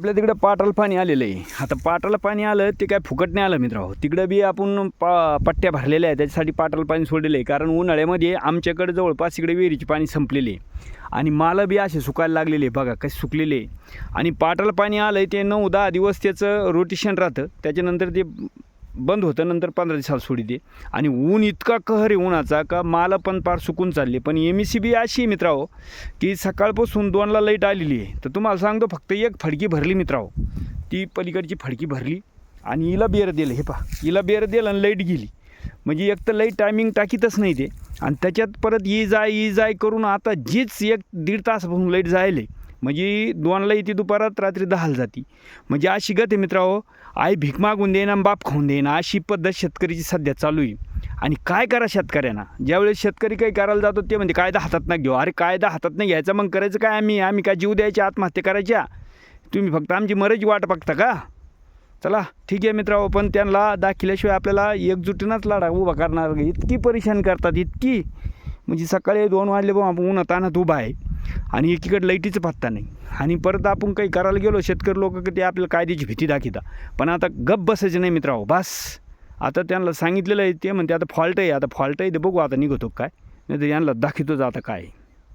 आपल्या तिकडे पाटाला पाणी आलेलं आहे. आता पाटाला पाणी आलं ते काय फुकट नाही आलं मित्रांनो. तिकडं बी आपण पट्ट्या भरलेल्या आहेत, त्याच्यासाठी पाटाला पाणी सोडलेलं आहे. कारण उन्हाळ्यामध्ये आमच्याकडे जवळपास इकडे विहिरीचे पाणी संपलेले आहे आणि मालं बी असे सुकायला लागलेले आहे बघा, कसे सुकलेले आहे. आणि पाटाला पाणी आलं आहे ते 9-10 दिवस त्याचं रोटेशन राहतं, त्याच्यानंतर ते बंद होतं, नंतर 15 दिवसाला सोडी दे. आणि ऊन इतका कहर आहे उन्हाचा का मालं पण पार सुकून चालले. पण MECB अशी मित्रांनो की सकाळपासून 2ला लाईट आलेली आहे. तर तुम्हाला सांगतो फक्त एक फडकी भरली मित्रांनो, ती पलीकडची फडकी भरली आणि हिला बेर दिलं. हे पहा, हिला बेर दिलं आणि लाईट गेली. म्हणजे एक तर लाईट टायमिंग टाकीतच नाही ते, आणि त्याच्यात परत ये जाय करून आता जीच 1-1.5 तासापासून लाईट जायले. म्हणजे 2ला येते दुपारात, रात्री 10ला जाते. म्हणजे अशी गत आहे मित्रांनो, आई भीक मागून देईना आणि बाप खाऊन देईना अशी पद्धत शेतकरीची सध्या चालू आहे. आणि काय करा शेतकऱ्यांना, ज्यावेळेस शेतकरी काही करायला जातो ते म्हणजे कायदा हातात नाही घेऊ. अरे कायदा हातात नाही घ्यायचा, मग करायचं काय? आम्ही काय जीव द्यायचे, आत्महत्या करायच्या? तुम्ही फक्त आमची मराठी वाट बघता का? चला ठीक आहे मित्रांनो, पण त्यांना दाखिल्याशिवाय आपल्याला एकजुटीनंच लढा उभा करणार. इतकी परेशान करतात, इतकी म्हणजे सकाळी 2 वाजले बघ आपण उन्हातान्हात उभा आहे आणि एकीकडे लाईटीचं पत्ता नाही. आणि परत आपण काही करायला गेलो शेतकरी लोक की ते आपल्याला कायद्याची भीती दाखवता. पण आता गप्प बसायचं नाही मित्रांनो, बस. आता त्यांना सांगितलेलं आहे, ते म्हणते आता फॉल्ट आहे, आता फॉल्ट आहे ते बघू आता निघतो काय, नाही तर यांना दाखवतोच आता काय.